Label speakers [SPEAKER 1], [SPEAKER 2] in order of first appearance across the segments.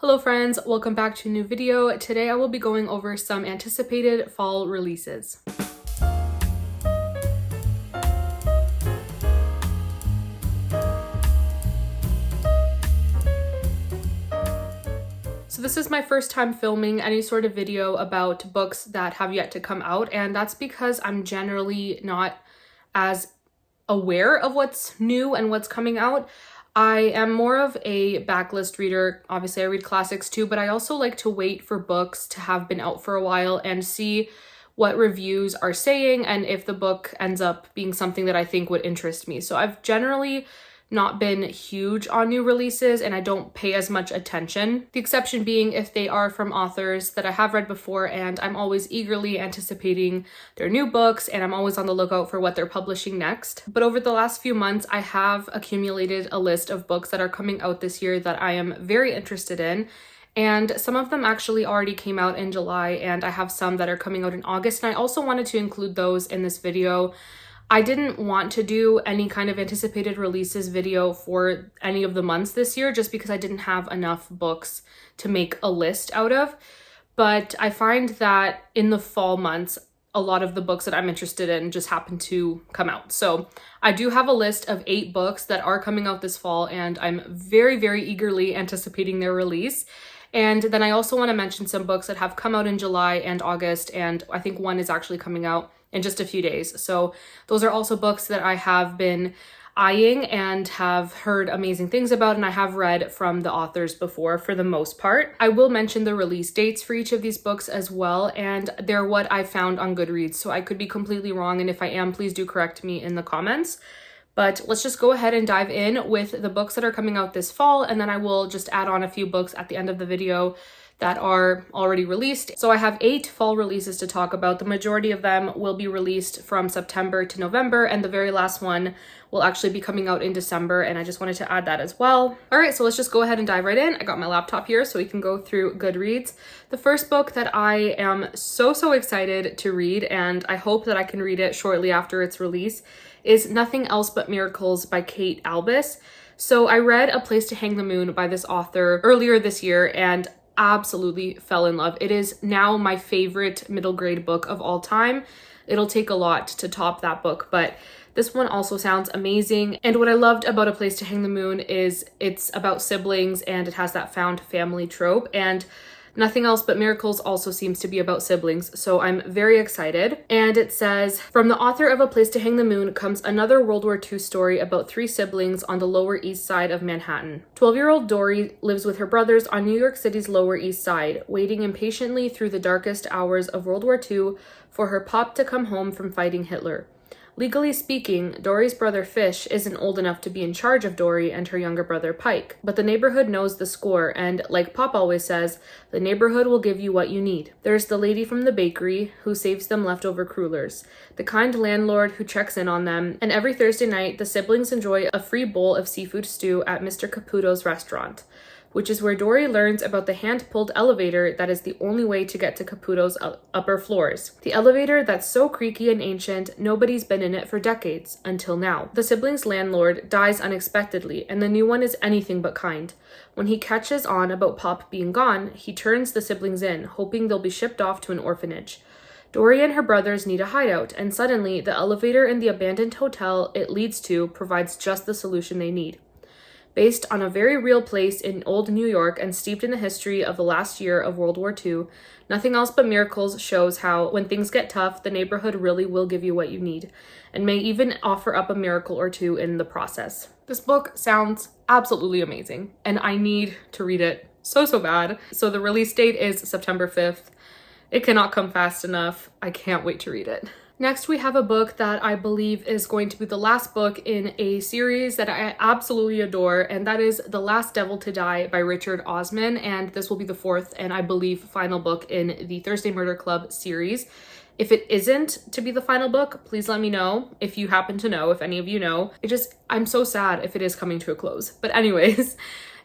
[SPEAKER 1] Hello friends, welcome back to a new video. Today I will be going over some anticipated fall releases. So this is my first time filming any sort of video about books that have yet to come out, and that's because I'm generally not as aware of what's new and what's coming out. I am more of a backlist reader. Obviously, I read classics too, but I also like to wait for books to have been out for a while and see what reviews are saying and if the book ends up being something that I think would interest me. So I've generally not been huge on new releases and I don't pay as much attention. The exception being if they are from authors that I have read before and I'm always eagerly anticipating their new books and I'm always on the lookout for what they're publishing next. But over the last few months, I have accumulated a list of books that are coming out this year that I am very interested in. And some of them actually already came out in July and I have some that are coming out in August. And I also wanted to include those in this video. I didn't want to do any kind of anticipated releases video for any of the months this year just because I didn't have enough books to make a list out of. But I find that in the fall months, a lot of the books that I'm interested in just happen to come out. So I do have a list of 8 books that are coming out this fall and I'm very, very eagerly anticipating their release. And then I also want to mention some books that have come out in July and August, and I think one is actually coming out in just a few days. So those are also books that I have been eyeing and have heard amazing things about, and I have read from the authors before for the most part. I will mention the release dates for each of these books as well, and they're what I found on Goodreads, so I could be completely wrong, and if I am, please do correct me in the comments. But let's just go ahead and dive in with the books that are coming out this fall, and then I will just add on a few books at the end of the video that are already released. So I have 8 fall releases to talk about. The majority of them will be released from September to November, and the very last one will actually be coming out in December, and I just wanted to add that as well. All right, so let's just go ahead and dive right in. I got my laptop here so we can go through Goodreads. The first book that I am so excited to read, and I hope that I can read it shortly after its release, is Nothing Else But Miracles by Kate Albus. So I read A Place to Hang the Moon by this author earlier this year and absolutely fell in love. It is now my favorite middle grade book of all time. It'll take a lot to top that book, but this one also sounds amazing. And what I loved about A Place to Hang the Moon is it's about siblings and it has that found family trope, and Nothing Else But Miracles also seems to be about siblings, so I'm very excited. And it says, from the author of A Place to Hang the Moon comes another World War II story about 3 siblings on the Lower East Side of Manhattan. 12-year-old Dory lives with her brothers on New York City's Lower East Side, waiting impatiently through the darkest hours of World War II for her pop to come home from fighting Hitler. Legally speaking, Dory's brother Fish isn't old enough to be in charge of Dory and her younger brother Pike, but the neighborhood knows the score, and like Pop always says, the neighborhood will give you what you need. There's the lady from the bakery who saves them leftover crullers, the kind landlord who checks in on them, and every Thursday night the siblings enjoy a free bowl of seafood stew at Mr. Caputo's restaurant, which is where Dory learns about the hand-pulled elevator that is the only way to get to Caputo's upper floors. The elevator that's so creaky and ancient, nobody's been in it for decades, until now. The siblings' landlord dies unexpectedly, and the new one is anything but kind. When he catches on about Pop being gone, he turns the siblings in, hoping they'll be shipped off to an orphanage. Dory and her brothers need a hideout, and suddenly the elevator in the abandoned hotel it leads to provides just the solution they need. Based on a very real place in old New York and steeped in the history of the last year of World War II, Nothing Else But Miracles shows how, when things get tough, the neighborhood really will give you what you need, and may even offer up a miracle or two in the process. This book sounds absolutely amazing, and I need to read it so bad. So the release date is September 5th. It cannot come fast enough. I can't wait to read it. Next, we have a book that I believe is going to be the last book in a series that I absolutely adore, and that is The Last Devil to Die by Richard Osman, and this will be the 4th and I believe final book in the Thursday Murder Club series. If it isn't to be the final book, please let me know if you happen to know, if any of you know. I'm so sad if it is coming to a close. But anyways,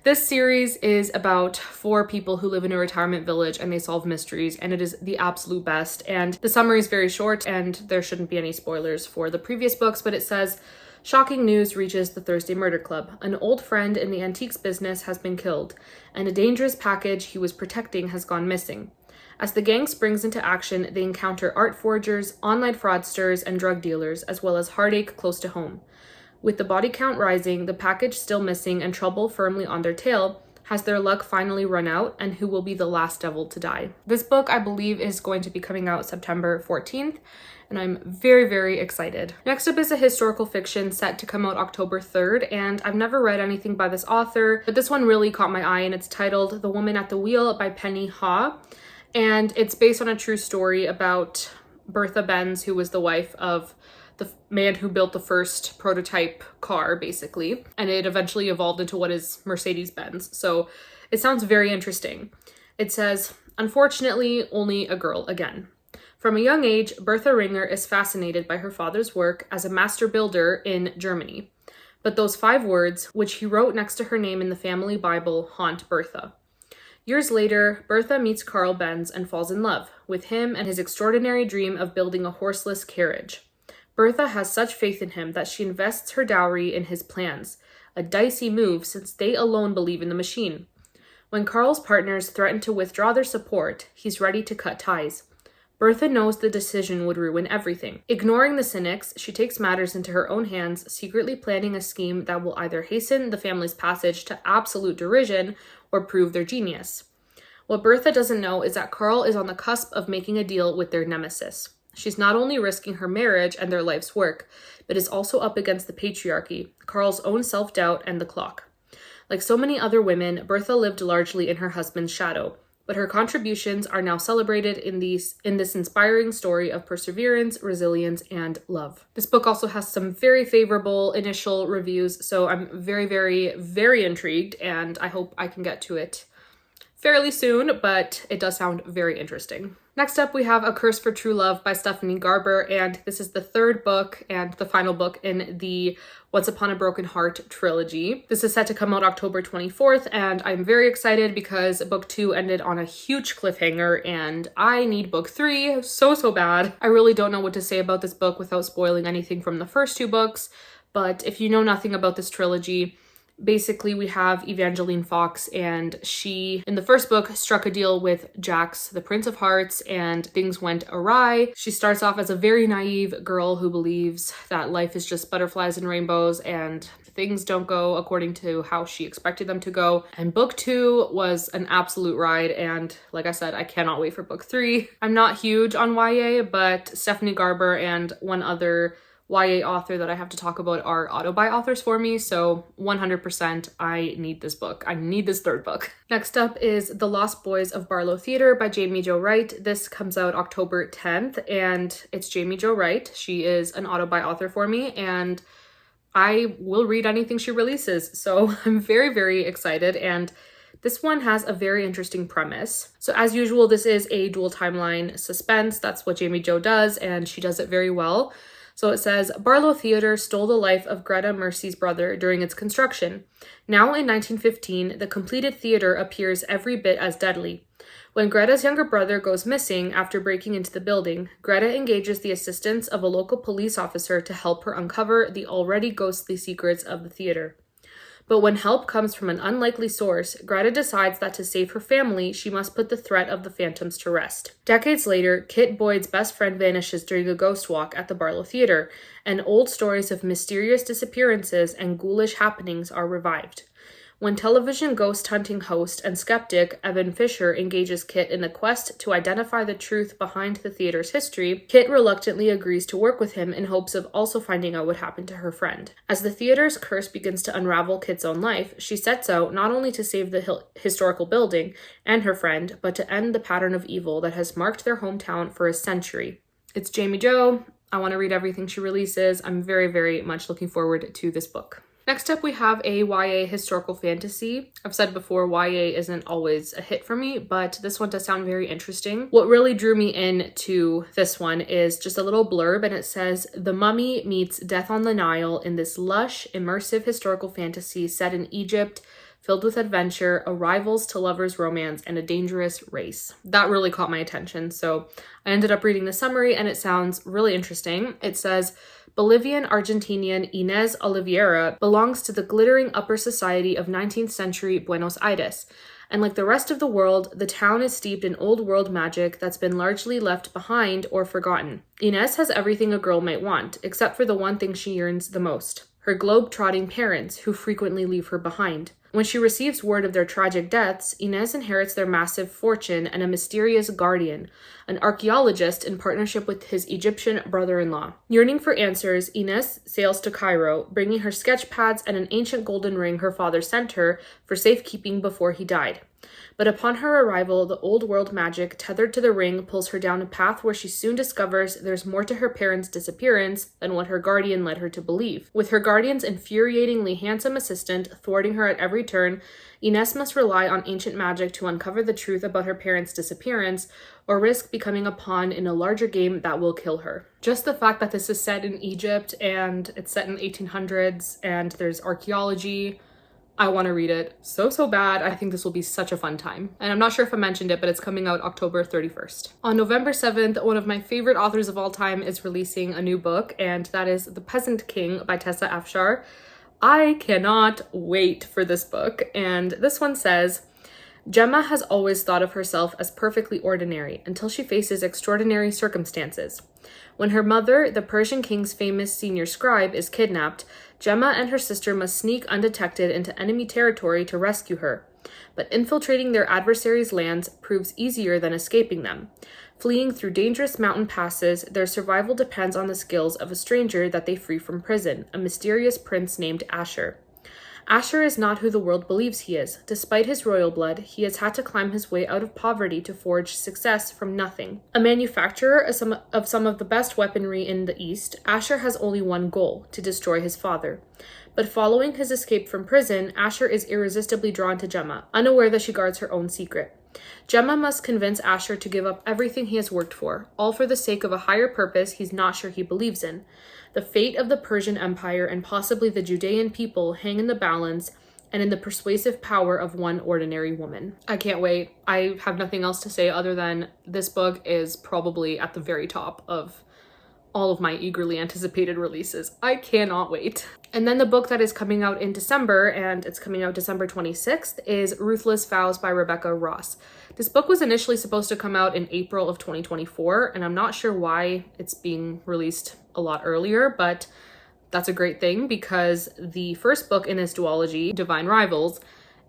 [SPEAKER 1] this series is about 4 people who live in a retirement village and they solve mysteries, and it is the absolute best. And the summary is very short and there shouldn't be any spoilers for the previous books, but it says Shocking news reaches the Thursday Murder Club. An old friend in the antiques business has been killed, and a dangerous package he was protecting has gone missing. As the gang springs into action, they encounter art forgers, online fraudsters, and drug dealers, as well as heartache close to home. With the body count rising, the package still missing, and trouble firmly on their tail, has their luck finally run out, and who will be the last devil to die? This book, I believe, is going to be coming out September 14th, and I'm very, very excited. Next up is a historical fiction set to come out October 3rd, and I've never read anything by this author, but this one really caught my eye, and it's titled The Woman at the Wheel by Penny Ha, and it's based on a true story about Bertha Benz, who was the wife of the man who built the first prototype car, basically, and it eventually evolved into what is Mercedes-Benz. So it sounds very interesting. It says, unfortunately, only a girl again. From a young age, Bertha Ringer is fascinated by her father's work as a master builder in Germany. But those 5 words, which he wrote next to her name in the family Bible, haunt Bertha. Years later, Bertha meets Carl Benz and falls in love with him and his extraordinary dream of building a horseless carriage. Bertha has such faith in him that she invests her dowry in his plans, a dicey move since they alone believe in the machine. When Carl's partners threaten to withdraw their support, he's ready to cut ties. Bertha knows the decision would ruin everything. Ignoring the cynics, she takes matters into her own hands, secretly planning a scheme that will either hasten the family's passage to absolute derision or prove their genius. What Bertha doesn't know is that Carl is on the cusp of making a deal with their nemesis. She's not only risking her marriage and their life's work, but is also up against the patriarchy, Carl's own self-doubt, and the clock. Like so many other women, Bertha lived largely in her husband's shadow, but her contributions are now celebrated in this inspiring story of perseverance, resilience, and love. This book also has some very favorable initial reviews, so I'm very, very, very intrigued, and I hope I can get to it fairly soon, but it does sound very interesting. Next up, we have A Curse for True Love by Stephanie Garber, and this is the 3rd book and the final book in the Once Upon a Broken Heart trilogy. This is set to come out October 24th, and I'm very excited because book 2 ended on a huge cliffhanger, and I need book 3 so bad. I really don't know what to say about this book without spoiling anything from the first 2 books, but if you know nothing about this trilogy, basically, we have Evangeline Fox, and she, in the first book, struck a deal with Jax, the Prince of Hearts, and things went awry. She starts off as a very naive girl who believes that life is just butterflies and rainbows, and things don't go according to how she expected them to go. And book 2 was an absolute ride, and like I said, I cannot wait for book 3. I'm not huge on YA, but Stephanie Garber and one other YA author that I have to talk about are auto-buy authors for me, so 100% I need this book. I need this 3rd book. Next up is The Lost Boys of Barlowe Theatre by Jamie Jo Wright. This comes out October 10th, and it's Jamie Jo Wright. She is an auto-buy author for me, and I will read anything she releases, so I'm very, very excited, and this one has a very interesting premise. So as usual, this is a dual timeline suspense. That's what Jamie Jo does, and she does it very well. So it says, Barlowe Theatre stole the life of Greta Mercy's brother during its construction. Now in 1915, the completed theatre appears every bit as deadly. When Greta's younger brother goes missing after breaking into the building, Greta engages the assistance of a local police officer to help her uncover the already ghostly secrets of the theatre. But when help comes from an unlikely source, Greta decides that to save her family, she must put the threat of the phantoms to rest. Decades later, Kit Boyd's best friend vanishes during a ghost walk at the Barlowe Theatre, and old stories of mysterious disappearances and ghoulish happenings are revived. When television ghost hunting host and skeptic Evan Fisher engages Kit in the quest to identify the truth behind the theater's history, Kit reluctantly agrees to work with him in hopes of also finding out what happened to her friend. As the theater's curse begins to unravel Kit's own life, she sets out not only to save the historical building and her friend, but to end the pattern of evil that has marked their hometown for a century. It's Jamie Jo. I want to read everything she releases. I'm very, very much looking forward to this book. Next up, we have a YA historical fantasy. I've said before, YA isn't always a hit for me, but this one does sound very interesting. What really drew me into this one is just a little blurb, and it says, The Mummy meets Death on the Nile in this lush, immersive historical fantasy set in Egypt, filled with adventure, a rivals to lovers romance, and a dangerous race. That really caught my attention, so I ended up reading the summary, and it sounds really interesting. It says, Bolivian Argentinian Inés Oliveira belongs to the glittering upper society of 19th century Buenos Aires, and like the rest of the world, the town is steeped in old world magic that's been largely left behind or forgotten. Inés has everything a girl might want, except for the one thing she yearns the most: her globe-trotting parents, who frequently leave her behind. When she receives word of their tragic deaths, Inés inherits their massive fortune and a mysterious guardian, an archaeologist in partnership with his Egyptian brother-in-law. Yearning for answers, Inés sails to Cairo, bringing her sketch pads and an ancient golden ring her father sent her for safekeeping before he died. But upon her arrival, the old world magic tethered to the ring pulls her down a path where she soon discovers there's more to her parents' disappearance than what her guardian led her to believe. With her guardian's infuriatingly handsome assistant thwarting her at every turn, Inés must rely on ancient magic to uncover the truth about her parents' disappearance, or risk becoming a pawn in a larger game that will kill her. Just the fact that this is set in Egypt and it's set in the 1800s and there's archaeology, I want to read it so bad. I think this will be such a fun time. And I'm not sure if I mentioned it, but it's coming out October 31st. On November 7th, one of my favorite authors of all time is releasing a new book, and that is The Peasant King by Tessa Afshar. I cannot wait for this book. And this one says, Gemma has always thought of herself as perfectly ordinary until she faces extraordinary circumstances. When her mother, the Persian king's famous senior scribe, is kidnapped, Gemma and her sister must sneak undetected into enemy territory to rescue her. But infiltrating their adversaries' lands proves easier than escaping them. Fleeing through dangerous mountain passes, their survival depends on the skills of a stranger that they free from prison, a mysterious prince named Asher. Asher is not who the world believes he is. Despite his royal blood, he has had to climb his way out of poverty to forge success from nothing. A manufacturer of some of the best weaponry in the East, Asher has only one goal: to destroy his father. But following his escape from prison, Asher is irresistibly drawn to Gemma, unaware that she guards her own secret. Gemma must convince Asher to give up everything he has worked for, all for the sake of a higher purpose he's not sure he believes in. The fate of the Persian Empire and possibly the Judean people hang in the balance and in the persuasive power of one ordinary woman. I can't wait. I have nothing else to say other than this book is probably at the very top of all of my eagerly anticipated releases. I cannot wait. And then the book that is coming out in December, and it's coming out December 26th, is Ruthless Vows by Rebecca Ross. This book was initially supposed to come out in April of 2024, and I'm not sure why it's being released a lot earlier, but that's a great thing because the first book in this duology, Divine Rivals,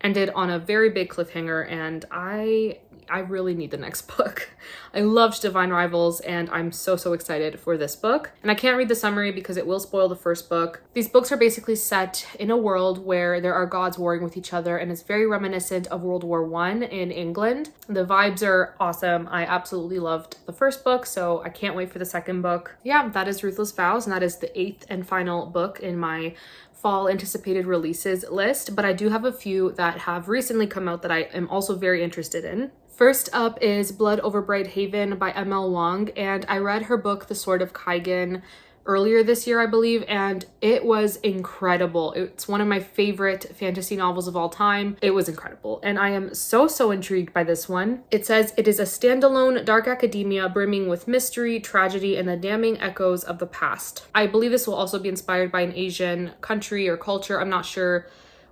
[SPEAKER 1] ended on a very big cliffhanger, and I really need the next book. I loved Divine Rivals, and I'm so excited for this book. And I can't read the summary because it will spoil the first book. These books are basically set in a world where there are gods warring with each other, and it's very reminiscent of World War I in England. The vibes are awesome. I absolutely loved the first book, so I can't wait for the second book. Yeah, that is Ruthless Vows, and that is the 8th and final book in my fall anticipated releases list, but I do have a few that have recently come out that I am also very interested in. First up is Blood Over Bright Haven by M.L. Wong, and I read her book The Sword of Kaigan earlier this year, I believe, and it was incredible. It's one of my favorite fantasy novels of all time. It was incredible, and I am so intrigued by this one. It says it is a standalone dark academia brimming with mystery, tragedy, and the damning echoes of the past. I believe this will also be inspired by an Asian country or culture. I'm not sure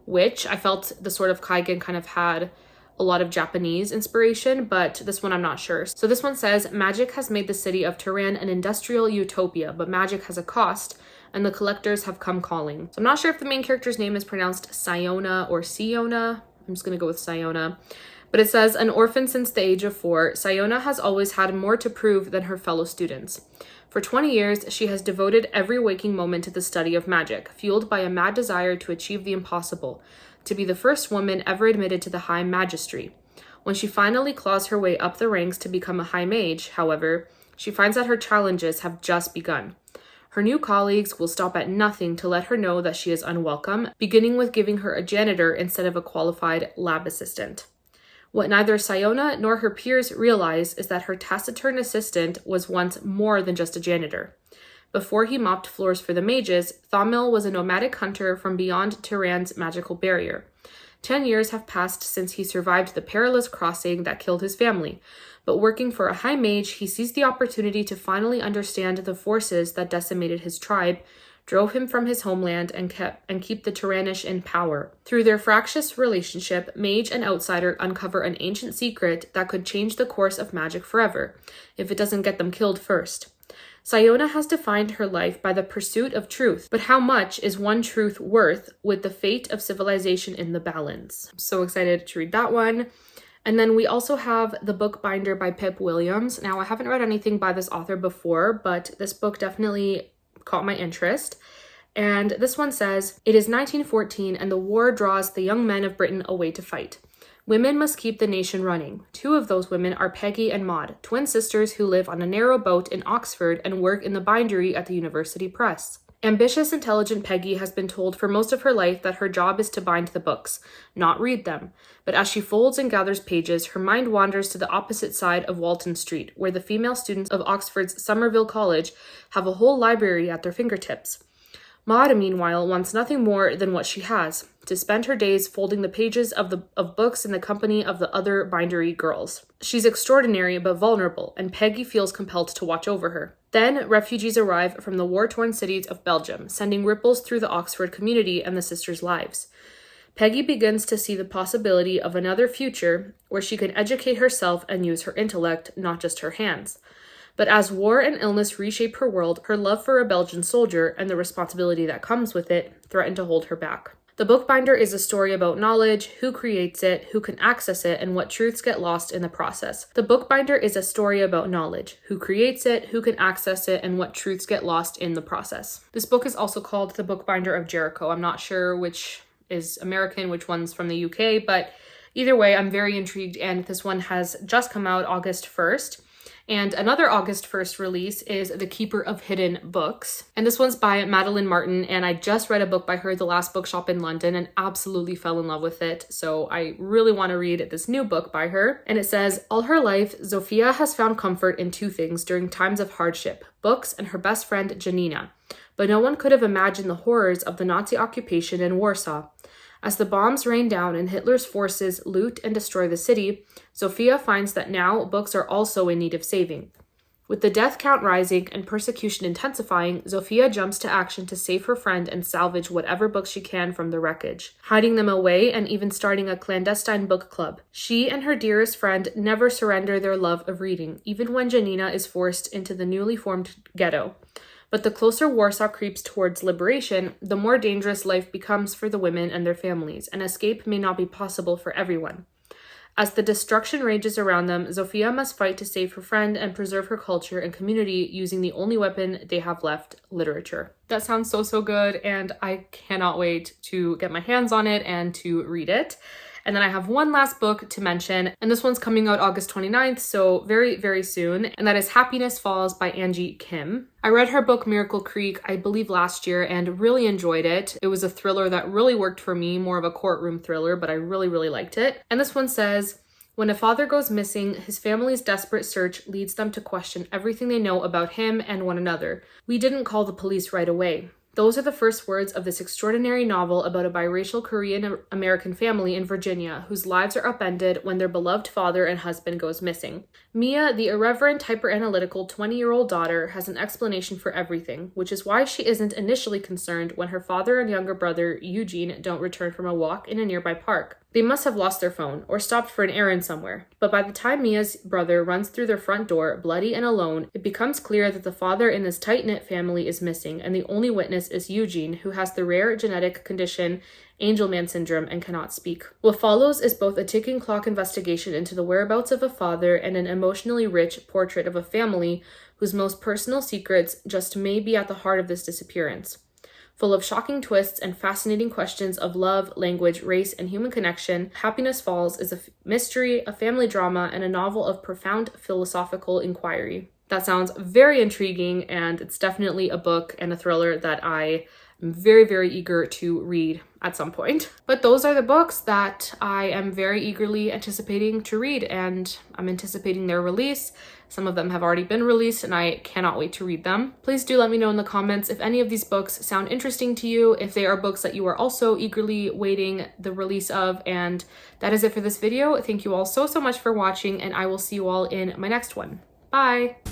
[SPEAKER 1] which. I felt The Sword of Kaigan kind of had a lot of Japanese inspiration, but this one I'm not sure. So this one says, magic has made the city of Tehran an industrial utopia, but magic has a cost, and the collectors have come calling. So I'm not sure if the main character's name is pronounced Siona or Siona. I'm just gonna go with Siona. But it says, an orphan since the age of 4, Siona has always had more to prove than her fellow students. For 20 years, she has devoted every waking moment to the study of magic, fueled by a mad desire to achieve the impossible, to be the first woman ever admitted to the high magistry. When she finally claws her way up the ranks to become a high mage, however, she finds that her challenges have just begun. Her new colleagues will stop at nothing to let her know that she is unwelcome, beginning with giving her a janitor instead of a qualified lab assistant. What neither Siona nor her peers realize is that her taciturn assistant was once more than just a janitor. Before he mopped floors for the mages, Thamil was a nomadic hunter from beyond Tehran's magical barrier. 10 years have passed since he survived the perilous crossing that killed his family, but working for a high mage, he seized the opportunity to finally understand the forces that decimated his tribe, drove him from his homeland, and keep the Tyrannish in power. Through their fractious relationship, mage and outsider uncover an ancient secret that could change the course of magic forever, if it doesn't get them killed first. Siona has defined her life by the pursuit of truth, but how much is one truth worth with the fate of civilization in the balance? I'm so excited to read that one. And then we also have The Bookbinder by Pip Williams. Now, I haven't read anything by this author before, but this book definitely caught my interest. And this one says, "It is 1914 and the war draws the young men of Britain away to fight. Women must keep the nation running. Two of those women are Peggy and Maud, twin sisters who live on a narrow boat in Oxford and work in the bindery at the University Press. Ambitious, intelligent Peggy has been told for most of her life that her job is to bind the books, not read them. But as she folds and gathers pages, her mind wanders to the opposite side of Walton Street, where the female students of Oxford's Somerville College have a whole library at their fingertips. Maud, meanwhile, wants nothing more than what she has, to spend her days folding the pages of books in the company of the other bindery girls. She's extraordinary but vulnerable, and Peggy feels compelled to watch over her. Then, refugees arrive from the war-torn cities of Belgium, sending ripples through the Oxford community and the sisters' lives. Peggy begins to see the possibility of another future where she can educate herself and use her intellect, not just her hands. But as war and illness reshape her world, her love for a Belgian soldier and the responsibility that comes with it threaten to hold her back. The Bookbinder is a story about knowledge, who creates it, who can access it, and what truths get lost in the process. The Bookbinder is a story about knowledge, who creates it, who can access it, and what truths get lost in the process." This book is also called The Bookbinder of Jericho. I'm not sure which is American, which one's from the UK, but either way, I'm very intrigued, and this one has just come out August 1st. And another August 1st release is The Keeper of Hidden Books. And this one's by Madeline Martin, and I just read a book by her, The Last Bookshop in London, and absolutely fell in love with it. So I really want to read this new book by her. And it says, "All her life, Zofia has found comfort in two things during times of hardship, books and her best friend, Janina. But no one could have imagined the horrors of the Nazi occupation in Warsaw. As the bombs rain down and Hitler's forces loot and destroy the city, Zofia finds that now books are also in need of saving. With the death count rising and persecution intensifying, Zofia jumps to action to save her friend and salvage whatever books she can from the wreckage, hiding them away and even starting a clandestine book club. She and her dearest friend never surrender their love of reading, even when Janina is forced into the newly formed ghetto. But the closer Warsaw creeps towards liberation, the more dangerous life becomes for the women and their families, and escape may not be possible for everyone. As the destruction rages around them, Zofia must fight to save her friend and preserve her culture and community using the only weapon they have left, literature." That sounds so good, and I cannot wait to get my hands on it and to read it. And then I have one last book to mention, and this one's coming out August 29th, so very, very soon, and that is Happiness Falls by Angie Kim. I read her book Miracle Creek, I believe last year, and really enjoyed it. It was a thriller that really worked for me, more of a courtroom thriller, but I really, really liked it. And this one says, "When a father goes missing, his family's desperate search leads them to question everything they know about him and one another. We didn't call the police right away." Those are the first words of this extraordinary novel about a biracial Korean-American family in Virginia whose lives are upended when their beloved father and husband goes missing. Mia, the irreverent, hyper-analytical 20-year-old daughter, has an explanation for everything, which is why she isn't initially concerned when her father and younger brother, Eugene, don't return from a walk in a nearby park. They must have lost their phone or stopped for an errand somewhere. But by the time Mia's brother runs through their front door, bloody and alone, it becomes clear that the father in this tight-knit family is missing, and the only witness is Eugene, who has the rare genetic condition Angelman syndrome and cannot speak. What follows is both a ticking clock investigation into the whereabouts of a father and an emotionally rich portrait of a family whose most personal secrets just may be at the heart of this disappearance. Full of shocking twists and fascinating questions of love, language, race, and human connection, Happiness Falls is a mystery, a family drama, and a novel of profound philosophical inquiry. That sounds very intriguing, and it's definitely a book and a thriller that I am very, very eager to read. at some point. But those are the books that I am very eagerly anticipating to read, and I'm anticipating their release. Some of them have already been released and I cannot wait to read them. Please do let me know in the comments if any of these books sound interesting to you, if they are books that you are also eagerly waiting the release of. And that is it for this video. Thank you all so much for watching, and I will see you all in my next one. Bye!